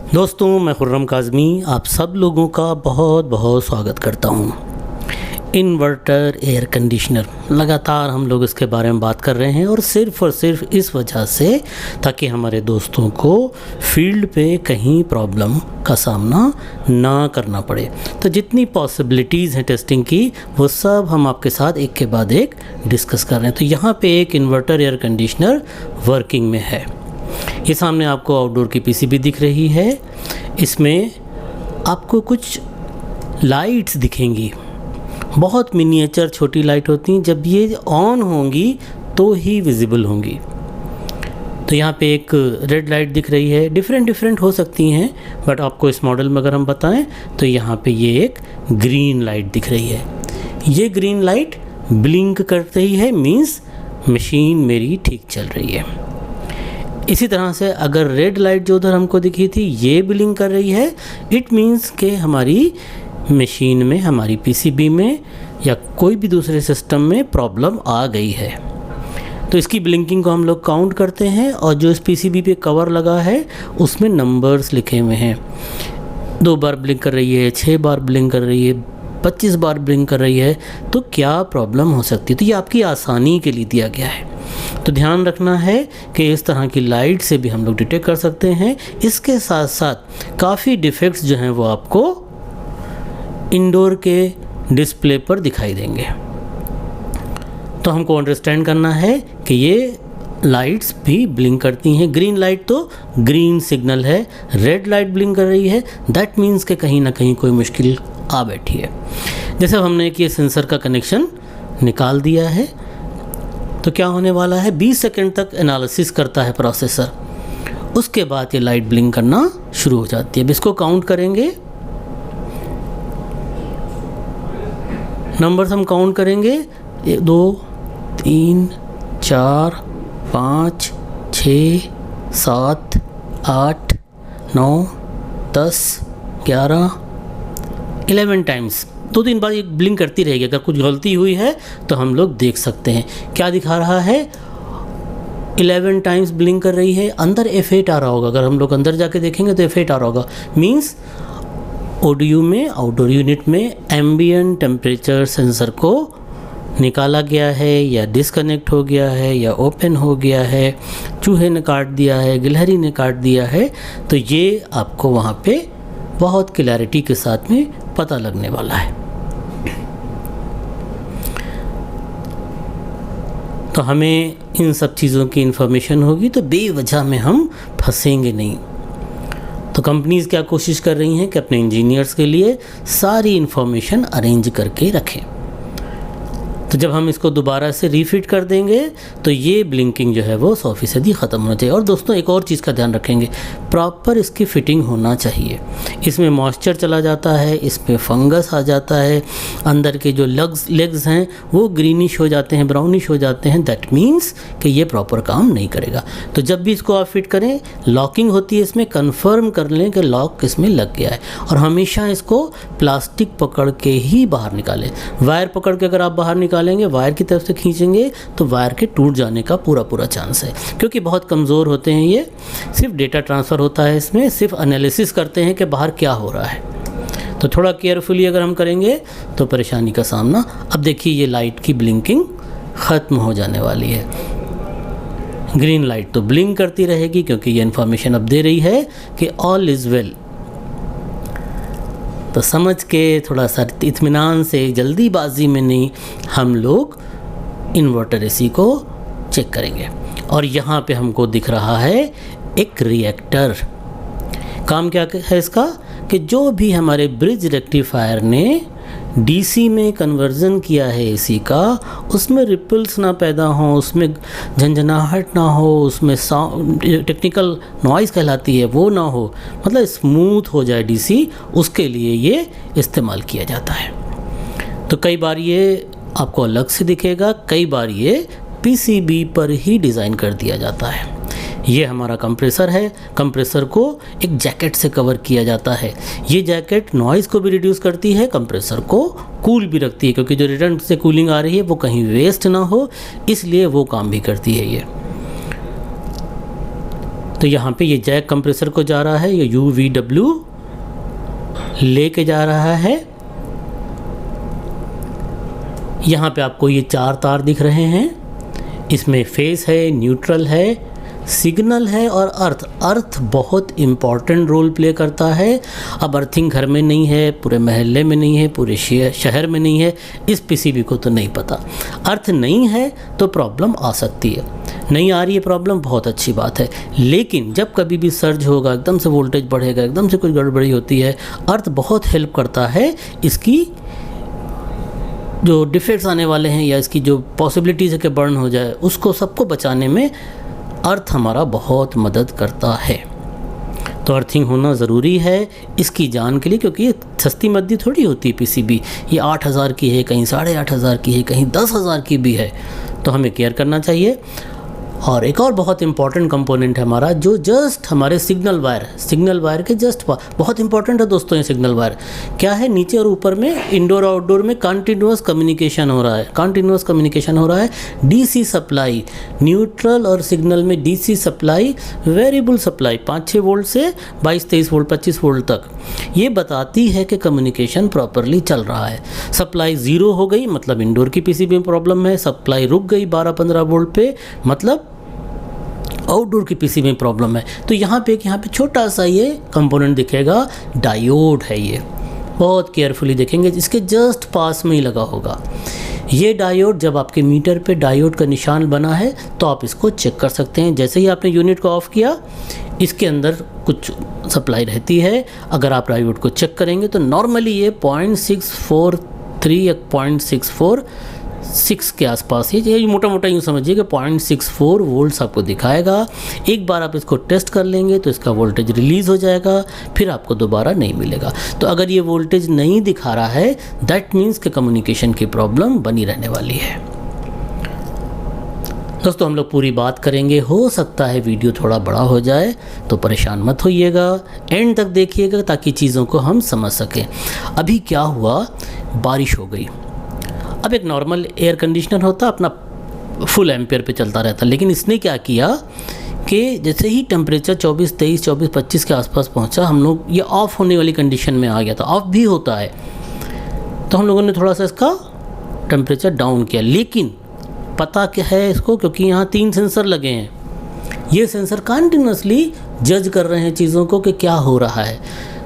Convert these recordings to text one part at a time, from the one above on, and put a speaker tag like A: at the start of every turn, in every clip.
A: दोस्तों, मैं खुर्रम काज़मी आप सब लोगों का बहुत बहुत स्वागत करता हूँ। इन्वर्टर एयर कंडीशनर लगातार हम लोग इसके बारे में बात कर रहे हैं और सिर्फ इस वजह से ताकि हमारे दोस्तों को फील्ड पे कहीं प्रॉब्लम का सामना ना करना पड़े। तो जितनी पॉसिबिलिटीज़ हैं टेस्टिंग की वो सब हम आपके साथ एक के बाद एक डिस्कस कर रहे हैं। तो यहाँ पे एक इन्वर्टर एयर कंडीशनर वर्किंग में है। ये सामने आपको आउटडोर की पीसीबी दिख रही है। इसमें आपको कुछ लाइट्स दिखेंगी, बहुत मिनिएचर छोटी लाइट होती हैं। जब ये ऑन होंगी तो ही विजिबल होंगी। तो यहाँ पे एक रेड लाइट दिख रही है, डिफरेंट हो सकती हैं, बट आपको इस मॉडल में अगर हम बताएं तो यहाँ पे ये एक ग्रीन लाइट दिख रही है। ये ग्रीन लाइट ब्लिंक कर रही है, मीन्स मशीन मेरी ठीक चल रही है। इसी तरह से अगर रेड लाइट जो उधर हमको दिखी थी ये ब्लिंक कर रही है, इट मीन्स कि हमारी मशीन में, हमारी पीसीबी में या कोई भी दूसरे सिस्टम में प्रॉब्लम आ गई है। तो इसकी ब्लिंकिंग को हम लोग काउंट करते हैं और जो इस पीसीबी पे कवर लगा है उसमें नंबर्स लिखे हुए हैं। 2 बार ब्लिंक कर रही है, 6 बार ब्लिंक कर रही है, 25 बार ब्लिंक कर रही है, तो क्या प्रॉब्लम हो सकती है। तो ये आपकी आसानी के लिए दिया गया है। तो ध्यान रखना है कि इस तरह की लाइट से भी हम लोग डिटेक्ट कर सकते हैं। इसके साथ साथ काफ़ी डिफेक्ट्स जो हैं वो आपको इंडोर के डिस्प्ले पर दिखाई देंगे। तो हमको अंडरस्टैंड करना है कि ये लाइट्स भी ब्लिंक करती हैं। ग्रीन लाइट तो ग्रीन सिग्नल है, रेड लाइट ब्लिंक कर रही है, दैट मीन्स कि कहीं ना कहीं कोई मुश्किल आ बैठी है। जैसे हमने कि सेंसर का कनेक्शन निकाल दिया है तो क्या होने वाला है, 20 सेकंड तक एनालिसिस करता है प्रोसेसर। उसके बाद ये लाइट ब्लिंक करना शुरू हो जाती है। अब इसको काउंट करेंगे, नंबर्स हम काउंट करेंगे 1 2 3 4 5 6 7 8 9 10 11 11 टाइम्स 2-3 बार ये ब्लिंक करती रहेगी। अगर कुछ गलती हुई है तो हम लोग देख सकते हैं। क्या दिखा रहा है, 11 टाइम्स ब्लिंक कर रही है। अंदर F8 आ रहा होगा, अगर हम लोग अंदर जाके देखेंगे तो F8 आ रहा होगा। मीन्स ODU में, आउटडोर यूनिट में एम्बिएंट टेम्परेचर सेंसर को निकाला गया है या डिसकनेक्ट हो गया है या ओपन हो गया है, चूहे ने काट दिया है, गिलहरी ने काट दिया है। तो ये आपको वहाँ पे बहुत क्लैरिटी के साथ में पता लगने वाला है। तो हमें इन सब चीज़ों की इन्फॉर्मेशन होगी तो बेवजह में हम फंसेंगे नहीं। तो कंपनीज़ क्या कोशिश कर रही हैं कि अपने इंजीनियर्स के लिए सारी इन्फॉर्मेशन अरेंज करके रखें। तो जब हम इसको दोबारा से रीफिट कर देंगे तो ये ब्लिंकिंग जो है वो 100% ख़त्म होना चाहिए। और दोस्तों एक और चीज़ का ध्यान रखेंगे, प्रॉपर इसकी फ़िटिंग होना चाहिए। इसमें मॉइस्चर चला जाता है, इसमें फंगस आ जाता है, अंदर के जो लेग्स हैं वो ग्रीनिश हो जाते हैं, ब्राउनिश हो जाते हैं। दैट मीन्स कि ये प्रॉपर काम नहीं करेगा। तो जब भी इसको आप फिट करें, लॉकिंग होती है इसमें, कन्फर्म कर लें कि लॉक इसमें लग गया है। और हमेशा इसको प्लास्टिक पकड़ के ही बाहर निकालें। वायर पकड़ के अगर आप बाहर निकालेंगे, वायर की तरफ से खींचेंगे तो वायर के टूट जाने का पूरा चांस है, क्योंकि बहुत कमज़ोर होते हैं ये। सिर्फ डेटा ट्रांसफ़र होता है इसमें, सिर्फ एनालिसिस करते हैं कि बाहर क्या हो रहा है। तो थोड़ा केयरफुली अगर हम करेंगे तो परेशानी का सामना। अब देखिए ये लाइट की ब्लिंकिंग ख़त्म हो जाने वाली है। ग्रीन लाइट तो ब्लिंक करती रहेगी क्योंकि ये इन्फॉर्मेशन अब दे रही है कि ऑल इज़ वेल। तो समझ के थोड़ा सा इत्मीनान से, जल्दीबाजी में नहीं, हम लोग इन्वर्टर एसी को चेक करेंगे। और यहाँ पे हमको दिख रहा है एक रिएक्टर। काम क्या है इसका, कि जो भी हमारे ब्रिज रेक्टिफायर ने डीसी में कन्वर्जन किया है एसी का, उसमें रिपल्स ना पैदा हों, उसमें झंझनाहट ना हो, उसमें साउंड, टेक्निकल नॉइज़ कहलाती है, वो ना हो, मतलब स्मूथ हो जाए डीसी, उसके लिए ये इस्तेमाल किया जाता है। तो कई बार ये आपको अलग से दिखेगा, कई बार ये पीसीबी पर ही डिज़ाइन कर दिया जाता है। ये हमारा कंप्रेसर है। कंप्रेसर को एक जैकेट से कवर किया जाता है। ये जैकेट नॉइज़ को भी रिड्यूस करती है, कंप्रेसर को कूल भी रखती है, क्योंकि जो रिटर्न से कूलिंग आ रही है वो कहीं वेस्ट ना हो, इसलिए वो काम भी करती है ये। तो यहाँ पे ये जैक कंप्रेसर को जा रहा है, ये UVW लेके जा रहा है। यहाँ पे आपको ये 4 तार दिख रहे हैं, इसमें फेस है, न्यूट्रल है, सिग्नल है और अर्थ। अर्थ बहुत इम्पॉर्टेंट रोल प्ले करता है। अब अर्थिंग घर में नहीं है, पूरे मोहल्ले में नहीं है, पूरे शहर में नहीं है, इस पीसीबी को तो नहीं पता। अर्थ नहीं है तो प्रॉब्लम आ सकती है। नहीं आ रही है प्रॉब्लम, बहुत अच्छी बात है, लेकिन जब कभी भी सर्ज होगा, एकदम से वोल्टेज बढ़ेगा, एकदम से कुछ गड़बड़ी होती है, अर्थ बहुत हेल्प करता है इसकी जो डिफेक्ट्स आने वाले हैं या इसकी जो पॉसिबिलिटीज़ है कि बर्न हो जाए, उसको सबको बचाने में अर्थ हमारा बहुत मदद करता है। तो अर्थिंग होना ज़रूरी है इसकी जान के लिए, क्योंकि ये सस्ती मद्दी थोड़ी होती है पीसीबी। ये 8,000 की है, कहीं 8,500 की है, कहीं 10,000 की भी है, तो हमें केयर करना चाहिए। और एक और बहुत इंपॉर्टेंट कंपोनेंट है हमारा, जो जस्ट हमारे सिग्नल वायर के जस्ट बहुत इंपॉर्टेंट है दोस्तों। ये सिग्नल वायर क्या है, नीचे और ऊपर में इंडोर आउटडोर में कंटिन्यूअस कम्युनिकेशन हो रहा है। डीसी सप्लाई, न्यूट्रल और सिग्नल में DC supply, variable supply 5-6 volt से 22-23 वोल्ट 25 वोल्ट तक, ये बताती है कि कम्युनिकेशन प्रॉपरली चल रहा है। सप्लाई 0 हो गई मतलब इंडोर की पीसीबी में प्रॉब्लम है, सप्लाई रुक गई 12-15 वोल्ट पे मतलब आउटडोर की पीसीबी में प्रॉब्लम है। तो यहाँ पे छोटा सा ये कंपोनेंट दिखेगा, डायोड है। ये बहुत केयरफुली देखेंगे, इसके जस्ट पास में ही लगा होगा ये डायोड। जब आपके मीटर पे डायोड का निशान बना है तो आप इसको चेक कर सकते हैं। जैसे ही आपने यूनिट को ऑफ किया, इसके अंदर कुछ सप्लाई रहती है। अगर आप डायोड को चेक करेंगे तो नॉर्मली ये 0.643 या 0.646 के आसपास ही, ये मोटा मोटा यूँ समझिए कि 0.64 वोल्ट्स आपको दिखाएगा। एक बार आप इसको टेस्ट कर लेंगे तो इसका वोल्टेज रिलीज़ हो जाएगा, फिर आपको दोबारा नहीं मिलेगा। तो अगर ये वोल्टेज नहीं दिखा रहा है, दैट मीन्स कि कम्युनिकेशन की प्रॉब्लम बनी रहने वाली है। दोस्तों हम लोग पूरी बात करेंगे, हो सकता है वीडियो थोड़ा बड़ा हो जाए तो परेशान मत होइएगा, एंड तक देखिएगा ताकि चीज़ों को हम समझ सकें। अभी क्या हुआ, बारिश हो गई। अब एक नॉर्मल एयर कंडीशनर होता अपना फुल एम्पियर पे चलता रहता, लेकिन इसने क्या किया कि जैसे ही टेम्परेचर 24-23, 24-25 के आसपास पहुंचा, हम लोग ये ऑफ़ होने वाली कंडीशन में आ गया था। ऑफ़ भी होता है तो हम लोगों ने थोड़ा सा इसका टेम्परेचर डाउन किया। लेकिन पता क्या है इसको, क्योंकि यहाँ 3 सेंसर लगे हैं, ये सेंसर कंटिन्यूसली जज कर रहे हैं चीज़ों को कि क्या हो रहा है।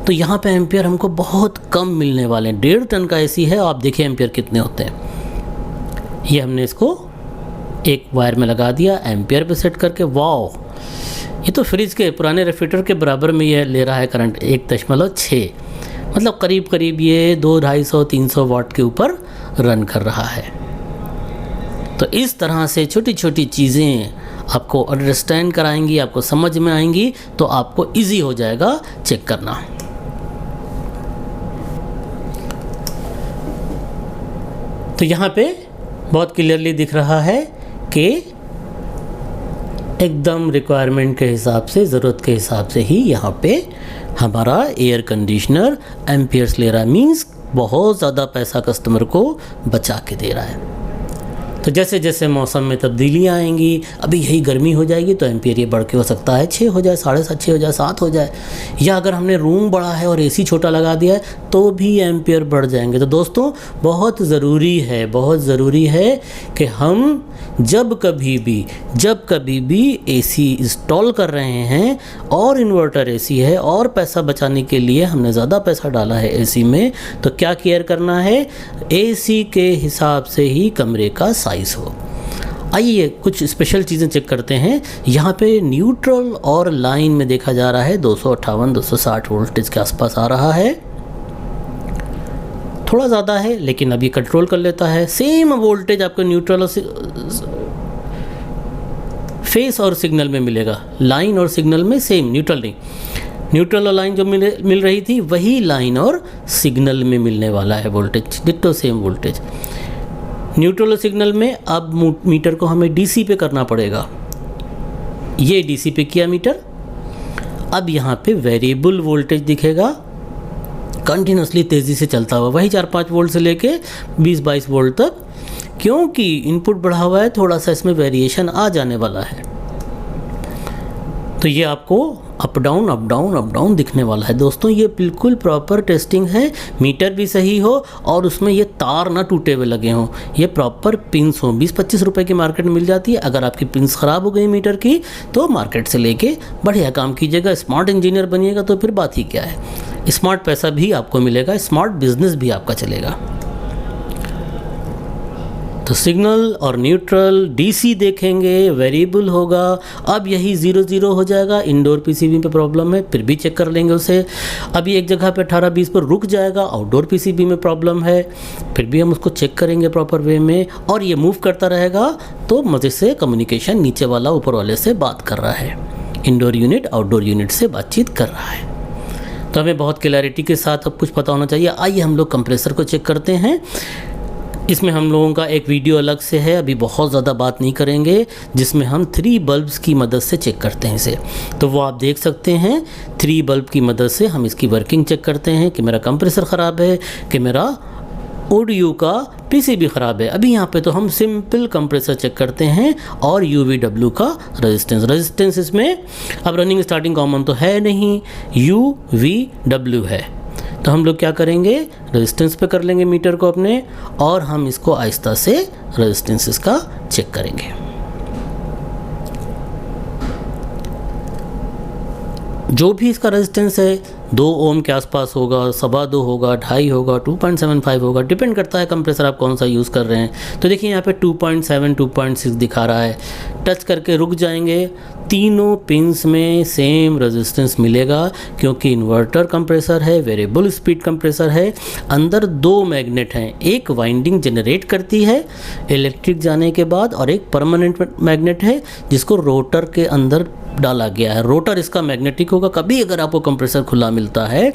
A: तो यहाँ पे एम्पियर हमको बहुत कम मिलने वाले हैं। 1.5 टन का एसी है, आप देखिए एम्पियर कितने होते हैं। ये हमने इसको एक वायर में लगा दिया, एम्पियर पे सेट करके। वाओ, ये तो फ्रिज के पुराने रेफ्रिजरेटर के बराबर में ये ले रहा है करंट, 1.6, मतलब करीब करीब ये 200-250-300 वाट के ऊपर रन कर रहा है। तो इस तरह से छोटी छोटी चीज़ें आपको अंडरस्टैंड कराएंगी, आपको समझ में आएंगी, तो आपको इजी हो जाएगा चेक करना। तो यहाँ पे बहुत क्लियरली दिख रहा है कि एकदम रिक्वायरमेंट के हिसाब से, ज़रूरत के हिसाब से ही यहाँ पे हमारा एयर कंडीशनर एम्पियर्स ले रहा है। मीन्स बहुत ज़्यादा पैसा कस्टमर को बचा के दे रहा है। तो जैसे जैसे मौसम में तब्दीलियाँ आएंगी, अभी यही गर्मी हो जाएगी तो एम्पियर ये बढ़ के हो सकता है 6 हो जाए, 7.5 6 हो जाए, 7 हो जाए, या अगर हमने रूम बड़ा है और एसी छोटा लगा दिया है तो भी एम्पियर बढ़ जाएंगे। तो दोस्तों बहुत ज़रूरी है कि हम जब कभी भी एसी इंस्टॉल कर रहे हैं और इन्वर्टर एसी है और पैसा बचाने के लिए हमने ज़्यादा पैसा डाला है एसी में, तो क्या केयर करना है, एसी के हिसाब से ही कमरे का साइज हो। आइए कुछ स्पेशल चीज़ें चेक करते हैं। यहाँ पे न्यूट्रल और लाइन में देखा जा रहा है 258-260 वोल्टेज के आसपास आ रहा है, थोड़ा ज़्यादा है लेकिन अभी कंट्रोल कर लेता है। सेम वोल्टेज आपको न्यूट्रल और फेस और सिग्नल में मिलेगा, लाइन और सिग्नल में सेम, न्यूट्रल नहीं, न्यूट्रल और लाइन जो मिल रही थी वही लाइन और सिग्नल में मिलने वाला है voltage, ditto same voltage. Neutral और सिग्नल में अब मीटर को हमें डीसी पे करना पड़ेगा। ये डीसी पे किया मीटर, अब यहाँ पे वेरिएबल वोल्टेज दिखेगा, कंटिन्यूसली तेज़ी से चलता हुआ, वही 4-5 वोल्ट से लेके 20-22 वोल्ट तक, क्योंकि इनपुट बढ़ा हुआ है, थोड़ा सा इसमें वेरिएशन आ जाने वाला है। तो ये आपको अप डाउन दिखने वाला है। दोस्तों ये बिल्कुल प्रॉपर टेस्टिंग है, मीटर भी सही हो और उसमें ये तार ना टूटे हुए लगे हों, ये प्रॉपर पिंस हों। 20-25 रुपए की मार्केट में मिल जाती है। अगर आपकी पिंस ख़राब हो गई मीटर की तो मार्केट से लेके बढ़िया काम कीजिएगा, स्मार्ट इंजीनियर बनिएगा तो फिर बात ही क्या है। स्मार्ट पैसा भी आपको मिलेगा, स्मार्ट बिजनेस भी आपका चलेगा। तो सिग्नल और न्यूट्रल डीसी देखेंगे, वेरिएबल होगा। अब यही 0-0 हो जाएगा, इंडोर पीसीबी पे प्रॉब्लम है, फिर भी चेक कर लेंगे उसे। अभी एक जगह पे 18-20 पर रुक जाएगा, आउटडोर पीसीबी में प्रॉब्लम है, फिर भी हम उसको चेक करेंगे प्रॉपर वे में। और ये मूव करता रहेगा तो मज़े से कम्युनिकेशन नीचे वाला ऊपर वाले से बात कर रहा है, इंडोर यूनिट आउटडोर यूनिट से बातचीत कर रहा है। तो हमें बहुत क्लैरिटी के साथ अब कुछ पता होना चाहिए। आइए हम लोग कंप्रेसर को चेक करते हैं। इसमें हम लोगों का एक वीडियो अलग से है, अभी बहुत ज़्यादा बात नहीं करेंगे, जिसमें हम 3 बल्ब्स की मदद से चेक करते हैं इसे। तो वो आप देख सकते हैं, 3 बल्ब की मदद से हम इसकी वर्किंग चेक करते हैं कि मेरा कंप्रेसर ख़राब है, कि मेरा ODU का पीसीबी ख़राब है। अभी यहाँ पे तो हम सिंपल कंप्रेसर चेक करते हैं और UVW का रेजिस्टेंस इसमें अब रनिंग स्टार्टिंग कॉमन तो है नहीं, UVW है। तो हम लोग क्या करेंगे, रेजिस्टेंस पे कर लेंगे मीटर को अपने और हम इसको आहिस्ता से रेजिस्टेंस इसका चेक करेंगे। जो भी इसका रेजिस्टेंस है 2 ओम के आसपास होगा, 2.25 होगा, 2.5 होगा, 2.75 होगा, डिपेंड करता है कंप्रेसर आप कौन सा यूज़ कर रहे हैं। तो देखिए यहाँ पे 2.7 2.6 दिखा रहा है। टच करके रुक जाएंगे, तीनों पिंस में सेम रेजिस्टेंस मिलेगा क्योंकि इन्वर्टर कंप्रेसर है, वेरिएबल स्पीड कंप्रेसर है। अंदर 2 मैग्नेट हैं, एक वाइंडिंग जनरेट करती है इलेक्ट्रिक जाने के बाद और एक परमानेंट मैग्नेट है जिसको रोटर के अंदर डाला गया है। रोटर इसका मैग्नेटिक होगा। कभी अगर आपको कंप्रेसर खुला मिलता है,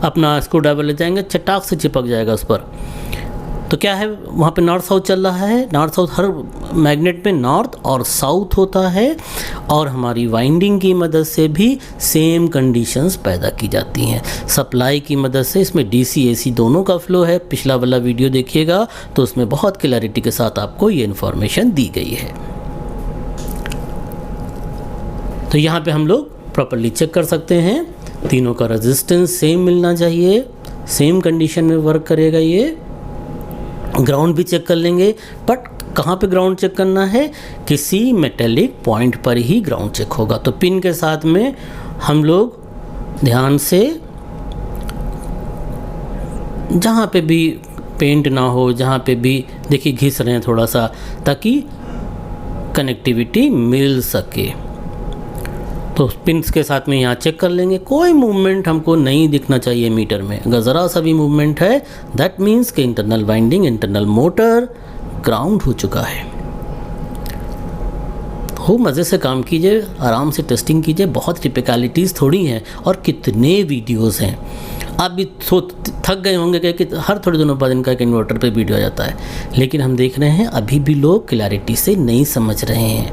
A: अपना स्क्रू ड्राइवर ले जाएंगे, चटाक से चिपक जाएगा उस पर। तो क्या है, वहाँ पे नॉर्थ साउथ चल रहा है। नॉर्थ साउथ, हर मैग्नेट में नॉर्थ और साउथ होता है और हमारी वाइंडिंग की मदद से भी सेम कंडीशंस पैदा की जाती हैं। सप्लाई की मदद से इसमें DC AC दोनों का फ्लो है। पिछला वाला वीडियो देखिएगा तो उसमें बहुत क्लैरिटी के साथ आपको ये इन्फॉर्मेशन दी गई है। तो यहाँ पे हम लोग प्रॉपर्ली चेक कर सकते हैं, तीनों का रेजिस्टेंस सेम मिलना चाहिए, सेम कंडीशन में वर्क करेगा ये। ग्राउंड भी चेक कर लेंगे, बट कहाँ पे ग्राउंड चेक करना है, किसी मेटेलिक पॉइंट पर ही ग्राउंड चेक होगा। तो पिन के साथ में हम लोग ध्यान से, जहाँ पे भी पेंट ना हो, जहाँ पे भी देखिए घिस रहे हैं थोड़ा सा, ताकि कनेक्टिविटी मिल सके। तो पिंस के साथ में यहाँ चेक कर लेंगे, कोई मूवमेंट हमको नहीं दिखना चाहिए मीटर में। अगर ज़रा सा भी मूवमेंट है, दैट मीन्स कि internal winding, internal motor ground हो चुका है। खूब मज़े से काम कीजिए, आराम से टेस्टिंग कीजिए। बहुत टिपिकलिटीज़ थोड़ी हैं और कितने वीडियोज़ हैं। आप भी थक गए होंगे कि हर थोड़े दिनों बाद इनका एक इन्वर्टर पे वीडियो आ जाता है, लेकिन हम देख रहे हैं अभी भी लोग क्लैरिटी से नहीं समझ रहे हैं।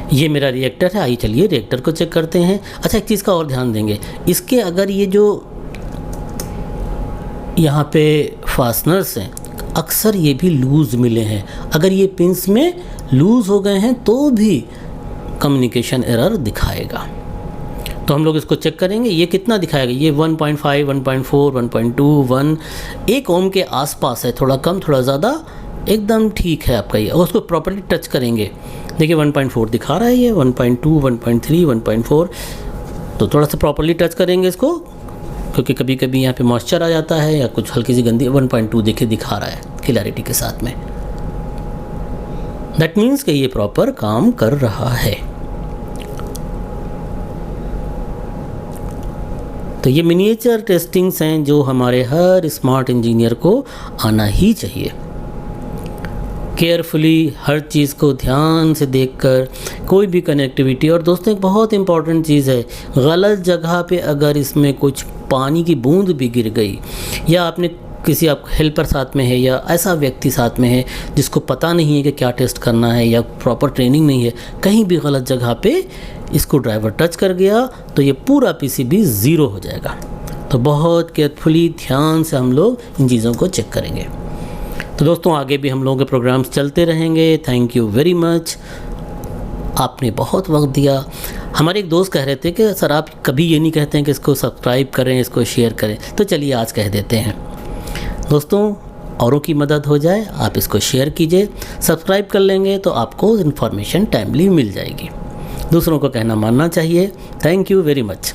A: ये मेरा रिएक्टर है, आइए चलिए रिएक्टर को चेक करते हैं। अच्छा, एक चीज़ का और ध्यान देंगे, इसके अगर ये जो यहाँ पे फास्टनर्स हैं, अक्सर ये भी लूज़ मिले हैं। अगर ये पिंस में लूज़ हो गए हैं तो भी कम्युनिकेशन एरर दिखाएगा। तो हम लोग इसको चेक करेंगे, ये कितना दिखाएगा। ये 1.5 1.4 1.2 1 1 ओम के आसपास है, थोड़ा कम थोड़ा ज़्यादा, एकदम ठीक है आपका ये। और उसको प्रॉपर्ली टच करेंगे, देखिए 1.4 दिखा रहा है, ये 1.2 1.3 1.4। तो थोड़ा सा प्रॉपर्ली टच करेंगे इसको, क्योंकि कभी कभी यहाँ पे मॉइस्चर आ जाता है या कुछ हल्की सी गंदी। 1.2 देखिए दिखा रहा है क्लैरिटी के साथ में, दैट मीन्स कि ये प्रॉपर काम कर रहा है। तो ये मिनिएचर टेस्टिंग्स हैं जो हमारे हर स्मार्ट इंजीनियर को आना ही चाहिए। केयरफुली हर चीज़ को ध्यान से देखकर कोई भी कनेक्टिविटी। और दोस्तों एक बहुत इंपॉर्टेंट चीज़ है, गलत जगह पे अगर इसमें कुछ पानी की बूंद भी गिर गई, या आपने किसी आप हेल्पर साथ में है या ऐसा व्यक्ति साथ में है जिसको पता नहीं है कि क्या टेस्ट करना है या प्रॉपर ट्रेनिंग नहीं है, कहीं भी गलत जगह पे इसको ड्राइवर टच कर गया तो ये पूरा पीसीबी ज़ीरो हो जाएगा। तो बहुत केयरफुली ध्यान से हम लोग इन चीज़ों को चेक करेंगे। तो दोस्तों आगे भी हम लोगों के प्रोग्राम्स चलते रहेंगे। Thank you very much. आपने बहुत वक्त दिया। हमारे एक दोस्त कह रहे थे कि सर आप कभी ये नहीं कहते हैं कि इसको सब्सक्राइब करें, इसको शेयर करें, तो चलिए आज कह देते हैं। दोस्तों, औरों की मदद हो जाए, आप इसको शेयर कीजिए। सब्सक्राइब कर लेंगे तो आपको इन्फॉर्मेशन टाइमली मिल जाएगी। दूसरों को कहना मानना चाहिए। Thank you very much.